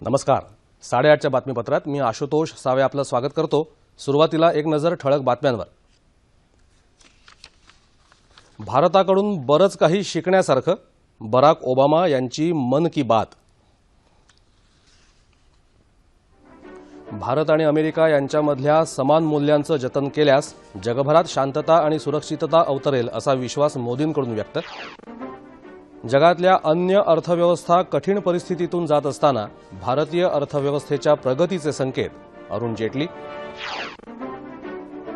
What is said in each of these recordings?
नमस्कार. 8:30च्या बातमीपत्रात मी आशुतोष सावे आपलं स्वागत करतो. सुरुवातीला एक नजर ठळक बातम्यांवर. भारताकडून बरंच काही शिकण्यासारखं, बराक ओबामा यांची मन की बात. भारत आणि अमेरिका यांच्यामधल्या समान मूल्यांचं जतन केल्यास जगभरात शांतता आणि सुरक्षितता अवतरेल असा विश्वास मोदींकडून व्यक्त. जगातल्या अन्य अर्थव्यवस्था कठीण परिस्थितीतून जात असताना भारतीय अर्थव्यवस्थेच्या प्रगतीचे संकेत अरुण जेटली.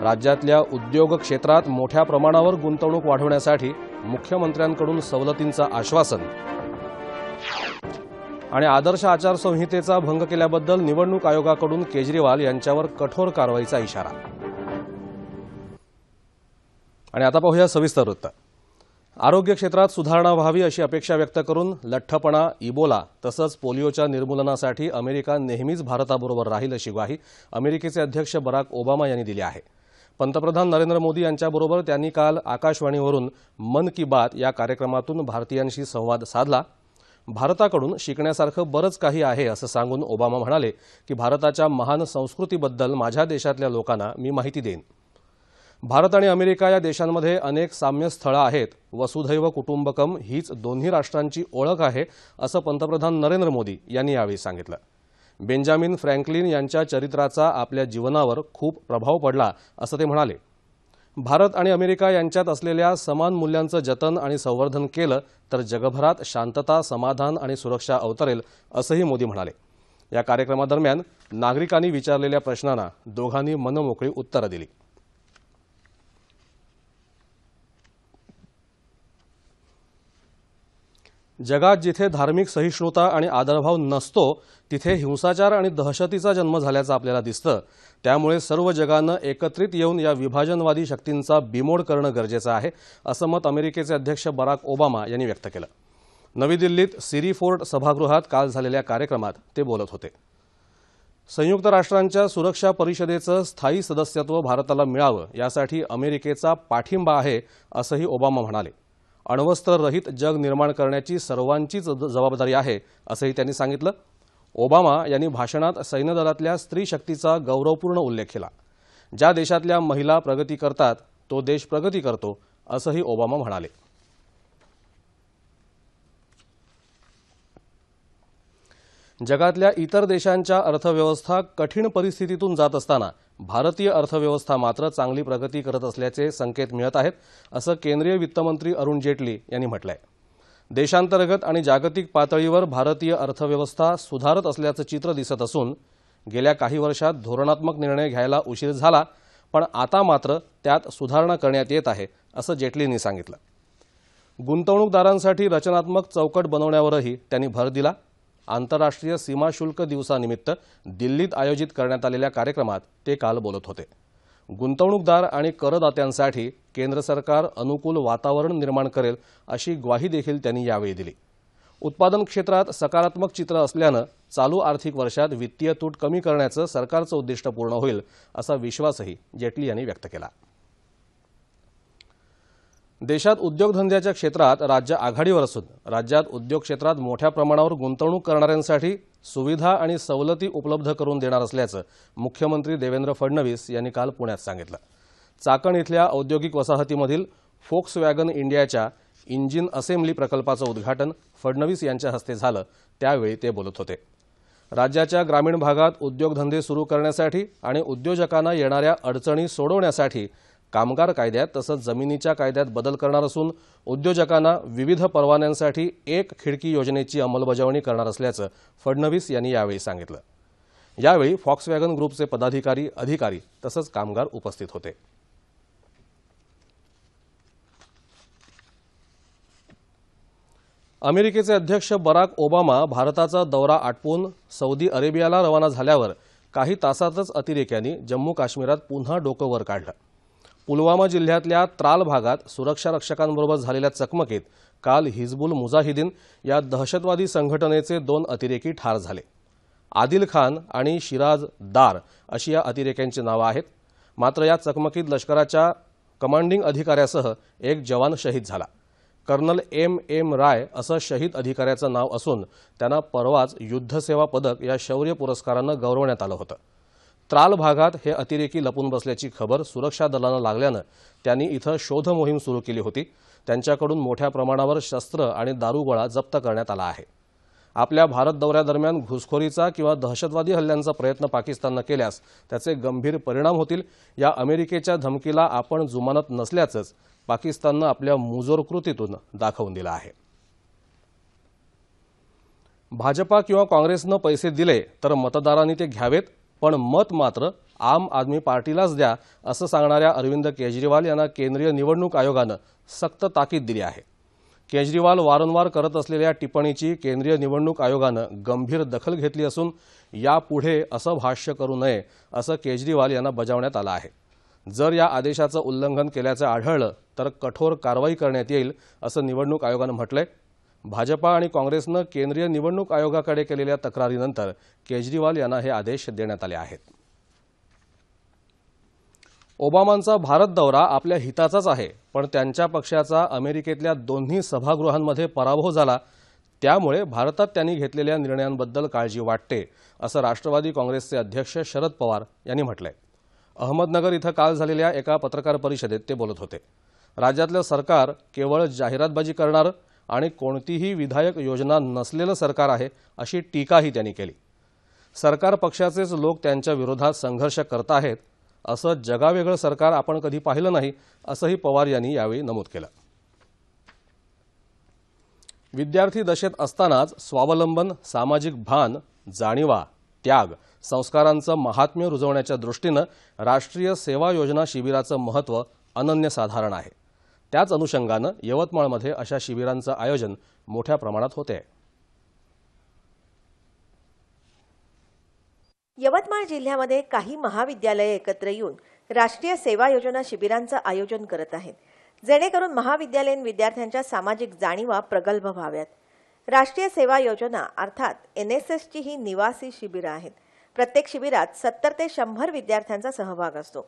राज्यातल्या उद्योग क्षेत्रात मोठ्या प्रमाणावर गुंतवणूक वाढवण्यासाठी मुख्यमंत्र्यांकडून सवलतींचं आश्वासन. आणि आदर्श आचारसंहितेचा भंग केल्याबद्दल निवडणूक आयोगाकडून केजरीवाल यांच्यावर कठोर कारवाईचा इशारा. आणि आता पाहूया सविस्तर वृत्त. आरोग्य क्षेत्रात सुधारणा व्हावी अशी अपेक्षा व्यक्त करून लठ्ठपणा, इबोला तसंच पोलिओच्या निर्मूलनासाठी अमेरिका नेहमीच भारताबरोबर राहील अशी ग्वाही अमेरिकेचे अध्यक्ष बराक ओबामा यांनी दिली आहे. पंतप्रधान नरेंद्र मोदी यांच्याबरोबर त्यांनी काल आकाशवाणीवरून मन की बात या कार्यक्रमातून भारतीयांशी संवाद साधला. भारताकडून शिकण्यासारखं बरंच काही आहे असं सांगून ओबामा म्हणाले की भारताच्या महान संस्कृतीबद्दल माझ्या देशातल्या लोकांना मी माहिती देईन. भारत आणि अमेरिका या देशांमध्ये अनेक साम्य स्थळं आहेत. वसुधैव कुटुंबकम हीच दोन्ही राष्ट्रांची ओळख आहे असं पंतप्रधान नरेंद्र मोदी यांनी यावेळी सांगितलं. बेंजामिन फ्रँकलिन यांच्या चरित्राचा आपल्या जीवनावर खूप प्रभाव पडला असं ते म्हणाले. भारत आणि अमेरिका यांच्यात असलेल्या समान मूल्यांचं जतन आणि संवर्धन केलं तर जगभरात शांतता, समाधान आणि सुरक्षा अवतरेल असंही मोदी म्हणाले. या कार्यक्रमादरम्यान नागरिकांनी विचारलेल्या प्रश्नांना दोघांनी मनमोकळी उत्तरं दिली. जगात जिथे धार्मिक सहिष्णुता आणि आदरभाव नसतो तिथे हिंसाचार आणि दहशतीचा जन्म झाल्याचं आपल्याला दिसतं. त्यामुळे सर्व जगानं एकत्रित येऊन या विभाजनवादी शक्तींचा बिमोड करणं गरजेचं आहे असं मत अमेरिकेचे अध्यक्ष बराक ओबामा यांनी व्यक्त केलं. नवी दिल्लीत सिरी फोर्ट सभागृहात काल झालेल्या कार्यक्रमात ते बोलत होते. संयुक्त राष्ट्रांच्या सुरक्षा परिषदेचं स्थायी सदस्यत्व भारताला मिळावं यासाठी अमेरिकेचा पाठिंबा आहे असंही ओबामा म्हणाले. अण्वस्त्ररहित जग निर्माण करण्याची सर्वांचीच जबाबदारी आहे असंही त्यांनी सांगितलं. ओबामा यांनी भाषणात सैन्यदलातल्या स्त्री शक्तीचा गौरवपूर्ण उल्लेख केला. ज्या देशातल्या महिला प्रगती करतात तो देश प्रगती करतो असंही ओबामा म्हणाले. जगातल्या इतर देशांच्या अर्थव्यवस्था कठीण परिस्थितीतून जात असताना भारतीय अर्थव्यवस्था मात्र चांगली प्रगती करत असल्याचे संकेत मिळत आहेत असं केंद्रीय वित्तमंत्री अरुण जेटली यांनी म्हटलंय. देशांतर्गत आणि जागतिक पातळीवर भारतीय अर्थव्यवस्था सुधारत असल्याचं चित्र दिसत असून गेल्या काही वर्षात धोरणात्मक निर्णय घ्यायला उशीर झाला, पण आता मात्र त्यात सुधारणा करण्यात येत आहे असं जेटलींनी सांगितलं. गुंतवणूकदारांसाठी रचनात्मक चौकट बनवण्यावरही त्यांनी भर दिला. आंतरराष्ट्रीय सीमा शुल्क दिवसानिमित्त दिल्लीत आयोजित करण्यात आलेल्या कार्यक्रमात ते काल बोलत होते. गुंतवणूकदार आणि करदात्यांसाठी केंद्र सरकार अनुकूल वातावरण निर्माण करेल अशी ग्वाही देखील त्यांनी यावेळी दिली. उत्पादन क्षेत्रात सकारात्मक चित्र असल्यानं चालू आर्थिक वर्षात वित्तीय तूट कमी करण्याचं सरकारचं उद्दिष्ट पूर्ण होईल असा विश्वासही जेटली यांनी व्यक्त केला. देशात उद्योगधंद्याच्या क्षेत्रात राज्य आघाडीवर असून राज्यात उद्योग क्षेत्रात मोठ्या प्रमाणावर गुंतवणूक करणाऱ्यांसाठी सुविधा आणि सवलती उपलब्ध करून देणार असल्याचं मुख्यमंत्री देवेंद्र फडणवीस यांनी काल पुण्यात सांगितलं. चाकण इथल्या औद्योगिक वसाहतीमधील फोक्सवॅगन इंडियाच्या इंजिन असेंब्ली प्रकल्पाचं उद्घाटन फडणवीस यांच्या हस्ते झालं. त्यावेळी ते बोलत होते. राज्याच्या ग्रामीण भागात उद्योगधंदे सुरू करण्यासाठी आणि उद्योजकांना येणाऱ्या अडचणी सोडवण्यासाठी कामगार कायद्यात तसंच जमिनीच्या कायद्यात बदल करणार असून उद्योजकांना विविध परवान्यांसाठी एक खिडकी योजनेची अंमलबजावणी करणार असल्याचं फडणवीस यांनी यावेळी सांगितलं. यावेळी फॉक्सवॅगन ग्रुपचे पदाधिकारी, अधिकारी तसंच कामगार उपस्थित होते. अमेरिकेचे अध्यक्ष बराक ओबामा भारताचा दौरा आटपून सौदी अरेबियाला रवाना झाल्यावर काही तासातच अतिरेक्यांनी जम्मू काश्मीरात पुन्हा डोकं वर काढलं. पुलवामा जिल्ह्यातल्या त्राल भागात सुरक्षा रक्षकांबरोबर झालेल्या चकमकीत काल हिजबुल मुजाहिदीन या दहशतवादी संघटनेचे 2 अतिरेकी ठार झाले. आदिल खान आणि शिराज दार अशी या अतिरेक्यांची नावं आहेत. मात्र या चकमकीत लष्कराच्या कमांडिंग अधिकाऱ्यासह एक जवान शहीद झाला. कर्नल M राय असं शहीद अधिकाऱ्याचं नाव असून त्यांना परवाच युद्धसेवा पदक या शौर्य पुरस्कारानं गौरवण्यात आलं होतं. त्राल भागात हे अतिरेकी लपून बसल्याची खबर सुरक्षा दलानं लागल्यानं त्यांनी इथं शोध मोहीम सुरू केली होती. त्यांच्याकडून मोठ्या प्रमाणावर शस्त्र आणि दारुगोळा जप्त करण्यात आला आहे. आपल्या भारत दौऱ्यादरम्यान घुसखोरीचा किंवा दहशतवादी हल्ल्यांचा प्रयत्न पाकिस्ताननं केल्यास त्याचे गंभीर परिणाम होतील या अमेरिकेच्या धमकीला आपण जुमानत नसल्याचंच पाकिस्ताननं आपल्या मुजोर कृतीतून दाखवून दिलं आहे. भाजपा किंवा काँग्रेसनं पैसे दिले तर मतदारांनी ते घ्यावेत, पण मत मात्र आम आदमी पार्टीलाच द्या असं सांगणाऱ्या अरविंद केजरीवाल यांना केंद्रीय निवडणूक आयोगानं सक्त ताकीद दिली आहे. केजरीवाल वारंवार करत असलेल्या टिप्पणीची केंद्रीय निवडणूक आयोगानं गंभीर दखल घेतली असून यापुढे असं भाष्य करू नये असं केजरीवाल यांना बजावण्यात आलं आहे. जर या आदेशाचं उल्लंघन केल्याचं आढळलं तर कठोर कारवाई करण्यात येईल असं निवडणूक आयोगानं म्हटलंय. भाजपा आणि काँग्रेसनं केंद्रीय निवडणूक आयोगाकडे केलेल्या तक्रारीनंतर केजरीवाल यांना हे आदेश देण्यात आले आहेत. ओबामांचा भारत दौरा आपल्या हिताचाच आहे, पण त्यांच्या पक्षाचा अमेरिकेतल्या दोन्ही सभागृहांमध्ये पराभव झाला, त्यामुळे भारतात त्यांनी घेतलेल्या निर्णयांबद्दल काळजी वाटते असं राष्ट्रवादी काँग्रेसचे अध्यक्ष शरद पवार यांनी म्हटलंय. अहमदनगर इथं काल झालेल्या एका पत्रकार परिषदेत ते बोलत होते. राज्यातलं सरकार केवळ जाहिरातबाजी करणारं आणि कोणतीही विधायक योजना नसलेलं सरकार आहे अशी टीकाही त्यांनी केली. सरकार पक्षाचेच लोक त्यांच्या विरोधात संघर्ष करत आहेत, असं जगावेगळं सरकार आपण कधी पाहिलं नाही असंही पवार यांनी यावेळी नमूद केलं. विद्यार्थी दशेत असतानाच स्वावलंबन, सामाजिक भान, जाणीवा, त्याग, संस्कारांचं महात्म्य रुजवण्याच्या दृष्टीनं राष्ट्रीय सेवा योजना शिबिराचं महत्त्व अनन्यसाधारण आहे. त्याच अनुषंगानं यवतमाळमध्ये अशा शिबिरांचं आयोजन मोठ्या प्रमाणात होते. यवतमाळ जिल्ह्यामध्ये काही महाविद्यालये एकत्र येऊन राष्ट्रीय सेवा योजना शिबिरांचं आयोजन करत आहेत, जेणेकरून महाविद्यालयीन विद्यार्थ्यांच्या सामाजिक जाणीवा प्रगल्भ व्हाव्यात. राष्ट्रीय सेवा योजना अर्थात NSSची ही निवासी शिबिरं आहेत. प्रत्येक शिबिरात 70 ते 100 विद्यार्थ्यांचा सहभाग असतो.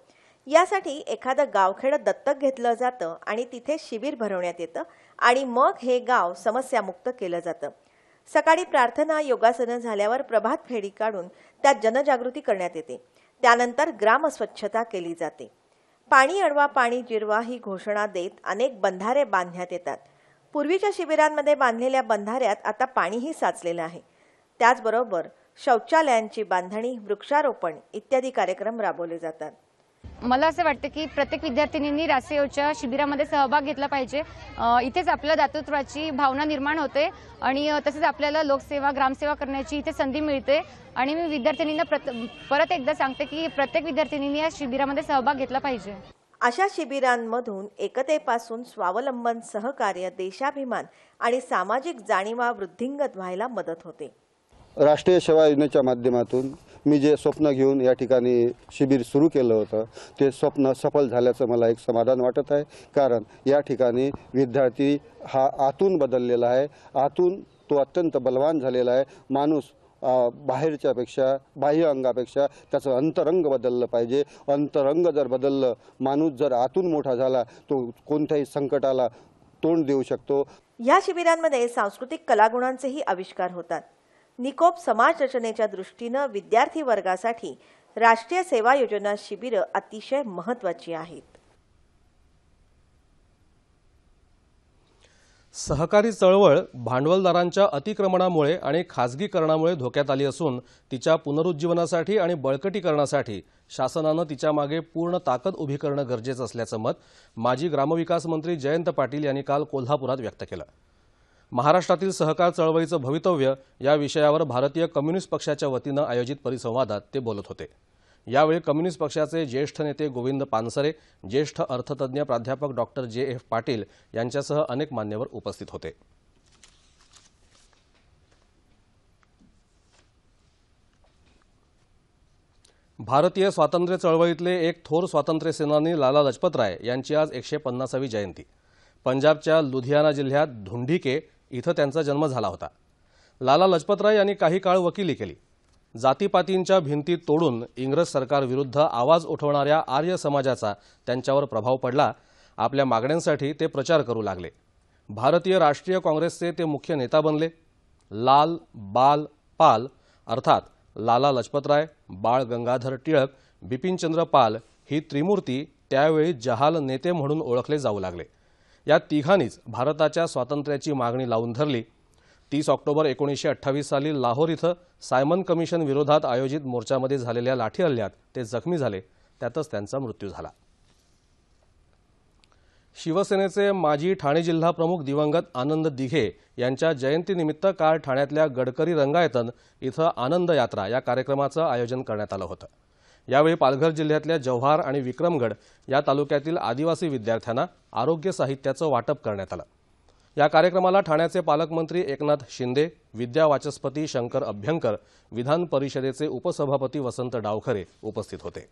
यासाठी एखादं गावखेडं दत्तक घेतलं जातं आणि तिथे शिबिर भरवण्यात येतं आणि मग हे गाव समस्यामुक्त केलं जातं. सकाळी प्रार्थना, योगासनं झाल्यावर प्रभात फेरी काढून त्यात जनजागृती करण्यात येते. त्यानंतर ग्रामस्वच्छता केली जाते. पाणी अडवा, पाणी जिरवा ही घोषणा देत अनेक बंधारे बांधण्यात येतात. पूर्वीच्या शिबिरांमध्ये बांधलेल्या बंधाऱ्यात आता पाणीही साचलेलं आहे. त्याचबरोबर शौचालयांची बांधणी, वृक्षारोपण इत्यादी कार्यक्रम राबवले जातात. मला असं वाटतं की प्रत्येक विद्यार्थिनींनी राष्ट्रीयच्या शिबिरामध्ये सहभाग घेतला पाहिजे. इथेच आपल्या दातृत्वाची भावना निर्माण होते आणि तसेच आपल्याला लोकसेवा, ग्रामसेवा करण्याची इथे संधी मिळते. आणि मी विद्यार्थिनींना परत एकदा सांगते की प्रत्येक विद्यार्थिनींनी या शिबिरामध्ये सहभाग घेतला पाहिजे. अशा शिबिरांमधून एकतेपासून स्वावलंबन, सहकार्य, देशाभिमान आणि सामाजिक जाणीवा वृद्धिंगत व्हायला मदत होते. राष्ट्रीय सेवा योजनेच्या माध्यमातून मी जे स्वप्न घेऊन या ठिकाणी शिबिर सुरू केलं होतं ते स्वप्न सफल झाल्याचं मला एक समाधान वाटत आहे. कारण या ठिकाणी विद्यार्थी हा आतून बदललेला आहे, आतून तो अत्यंत बलवान झालेला आहे. माणूस बाहेरच्यापेक्षा, बाह्य अंगापेक्षा त्याचं अंतरंग बदललं पाहिजे. अंतरंग जर बदललं, माणूस जर आतून मोठा झाला, तो कोणत्याही संकटाला तोंड देऊ शकतो. या शिबिरांमध्ये सांस्कृतिक कलागुणांचेही आविष्कार होतात. निकोप समाज रचनेच्या दृष्टीनं विद्यार्थी वर्गासाठी राष्ट्रीय सेवा योजना शिबिरं अतिशय महत्त्वाची आहेत. सहकारी चळवळ भांडवलदारांच्या अतिक्रमणामुळे आणि खासगीकरणामुळे धोक्यात आली असून तिच्या पुनरुज्जीवनासाठी आणि बळकटीकरणासाठी शासनानं तिच्या मागे पूर्ण ताकद उभी करणं गरजेचं असल्याचं मत माजी ग्रामविकास मंत्री जयंत पाटील यांनी काल कोल्हापुरात व्यक्त केलं. महाराष्ट्रातील सहकार चळवळीचं भवितव्य या विषयावर भारतीय कम्युनिस्ट पक्षाच्या वतीनं आयोजित परिसंवादात ते बोलत होते. यावेळी कम्युनिस्ट पक्षाचे ज्येष्ठ नेते गोविंद पानसरे, ज्येष्ठ अर्थतज्ञ प्राध्यापक डॉक्टर JF पाटील यांच्यासह अनेक मान्यवर उपस्थित होते. भारतीय स्वातंत्र्य चळवळीतले एक थोर स्वातंत्र्यसेनानी लाला लजपतराय यांची आज 150वी जयंती. पंजाबच्या लुधियाना जिल्ह्यात धुंढीके इथं त्यांचा जन्म झाला होता. लाला लजपतराय यांनी काही काळ वकिली केली. जातीपातींच्या भिंती तोडून इंग्रज सरकारविरुद्ध आवाज उठवणाऱ्या आर्य समाजाचा त्यांच्यावर प्रभाव पडला. आपल्या मागण्यांसाठी ते प्रचार करू लागले. भारतीय राष्ट्रीय काँग्रेसचे ते मुख्य नेता बनले। लाल बाल पाल अर्थात लाला लजपतराय, बाळ गंगाधर टिळक, बिपिनचंद्र पाल ही त्रिमूर्ती त्यावेळी जहाल नेते म्हणून ओळखले जाऊ लागले। या तिघांनीच भारताच्या स्वातंत्र्याची मागणी लावून धरली। 30 ऑक्टोबर 1928 साली लाहोर इथं सायमन कमिशन विरोधात आयोजित मोर्चामध्ये झालेल्या लाठी हल्ल्यात ते जखमी झाले, त्यातच त्यांचा मृत्यू झाला। शिवसेनेचे माजी ठाणे जिल्हा प्रमुख दिवंगत आनंद दिघे यांच्या जयंतीनिमित्त काल ठाण्यातल्या गडकरी रंगायतन इथं आनंद यात्रा या कार्यक्रमाचं आयोजन करण्यात आलं होतं। यावेळी पालघर जिल्ह्यातल्या जव्हार आणि विक्रमगड या तालुक्यातील आदिवासी विद्यार्थ्यांना आरोग्य साहित्याचं वाटप करण्यात आलं। या कार्यक्रमाला ठाण्याचे पालकमंत्री एकनाथ शिंदे, विद्यावाचस्पती शंकर अभ्यंकर, विधान परिषदेचे उपसभापती वसंत डावखरे उपस्थित होते।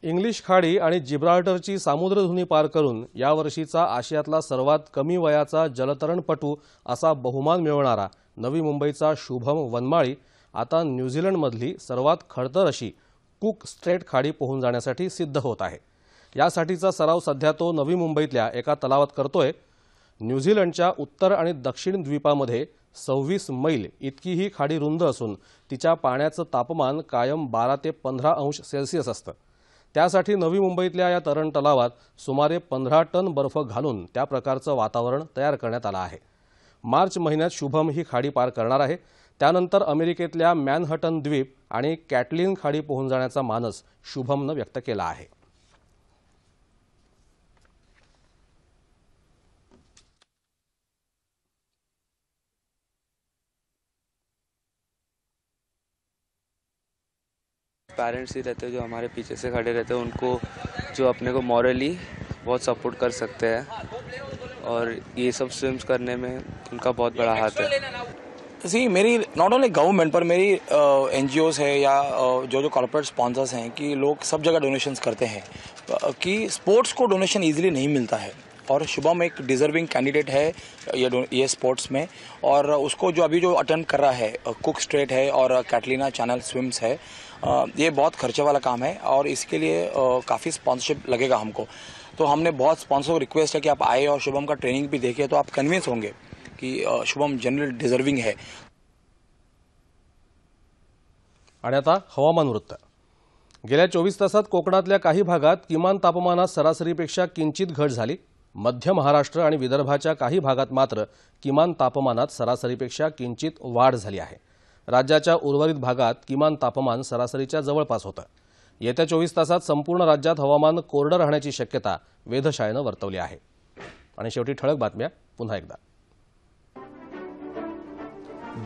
इंग्लिश खाडी आणि जिब्राल्टरची सामुद्रधुनी पार करून यावर्षीचा आशियातला सर्वात कमी वयाचा जलतरणपटू असा बहुमान मिळवणारा नवी मुंबईचा शुभम वनमाळी आता न्यूझीलंडमधली सर्वात खडतर अशी कुक स्ट्रेट खाडी पोहून जाण्यासाठी सिद्ध होत आहे। यासाठीचा सराव सध्या तो नवी मुंबईतल्या एका तलावात करतोय। न्यूझीलंडच्या उत्तर आणि दक्षिण द्वीपामध्ये 26 मैल इतकी ही खाडी रुंद असून तिच्या पाण्याचं तापमान कायम 12 ते 15 अंश सेल्सिअस असतं। त्यासाठी नवी मुंबईतल्या या तरण तलावात सुमारे 15 टन बर्फ घालून त्या प्रकारचं वातावरण तयार करण्यात आलं आहे। मार्च महिन्यात शुभम ही खाडी पार करणार आहे। त्यानंतर अमेरिकेतल्या मॅनहटन द्वीप आणि कॅटलिन खाडी पोहून जाण्याचा मानस शुभमनं व्यक्त केला आहे। पेरेंट्स ही रहते हैं जो हमारे पीछे से खड़े रहते हैं, उनको जो अपने को मॉरली बहुत सपोर्ट कर सकते हैं और ये सब स्विम्स करने में उनका बहुत बड़ा हाथ है। मेरी नॉट ओनली गवर्नमेंट पर मेरी एनजीओज है या जो कॉर्पोरेट स्पॉन्सर्स हैं कि लोग सब जगह डोनेशंस करते हैं कि स्पोर्ट्स को डोनेशन इजीली नहीं मिलता है और शुभम एक डिजर्विंग कैंडिडेट है ये स्पोर्ट्स में और उसको जो अभी जो अटेम्प्ट कर रहा है कुक स्ट्रेट है और कैटलिना चैनल स्विम्स है, ये बहुत खर्चे वाला काम है और इसके लिए काफ़ी स्पॉन्सरशिप लगेगा हमको। तो हमने बहुत स्पॉन्सर को रिक्वेस्ट है कि आप आए और शुभम का ट्रेनिंग भी देखें तो आप कन्विंस होंगे की शुभम जनरल डिझर्विंग है। आणि आता हवामान वृत्त। गेल्या 24 तासात कोकणातल्या काही भागात किमान तापमानात सरासरीपेक्षा किंचित घट झाली। मध्य महाराष्ट्र आणि विदर्भाच्या काही भागात मात्र किमान तापमानात सरासरीपेक्षा किंचित वाढ झाली आहे। राज्याच्या उर्वरित भागात किमान तापमान सरासरीच्या जवळपास होतं। येत्या 24 तासात संपूर्ण राज्यात हवामान कोरडं राहण्याची शक्यता वेधशाळेनं वर्तवली आहे। आणि शेवटी ठळक बातम्या पुन्हा एकदा।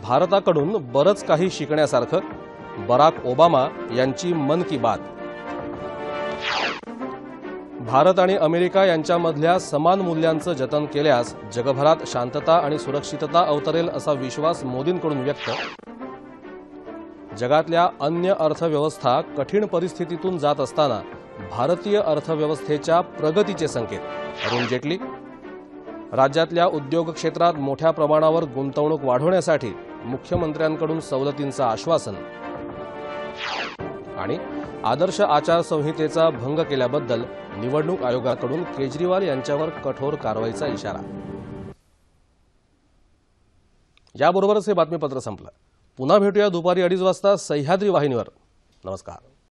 भारताकडून बरंच काही शिकण्यासारखं, बराक ओबामा यांची मन की बात। भारत आणि अमेरिका यांच्यामधल्या समान मूल्यांचं जतन केल्यास जगभरात शांतता आणि सुरक्षितता अवतरेल असा विश्वास मोदींकडून व्यक्त। जगातल्या अन्य अर्थव्यवस्था कठीण परिस्थितीतून जात असताना भारतीय अर्थव्यवस्थेच्या प्रगतीचे संकेत, अरुण जेटली। राज्यातल्या उद्योग क्षेत्रात मोठ्या प्रमाणावर गुंतवणूक वाढवण्यासाठी मुख्यमंत्र्यांकडून सवलतींचं आश्वासन। आणि आदर्श आचारसंहितेचा भंग केल्याबद्दल निवडणूक आयोगाकडून केजरीवाल यांच्यावर कठोर कारवाईचा इशारा। याबरोबरच हे बातमीपत्र संपलं। पुन्हा भेटूया दुपारी 2:30 वाजता सह्याद्री वाहिनीवर। नमस्कार।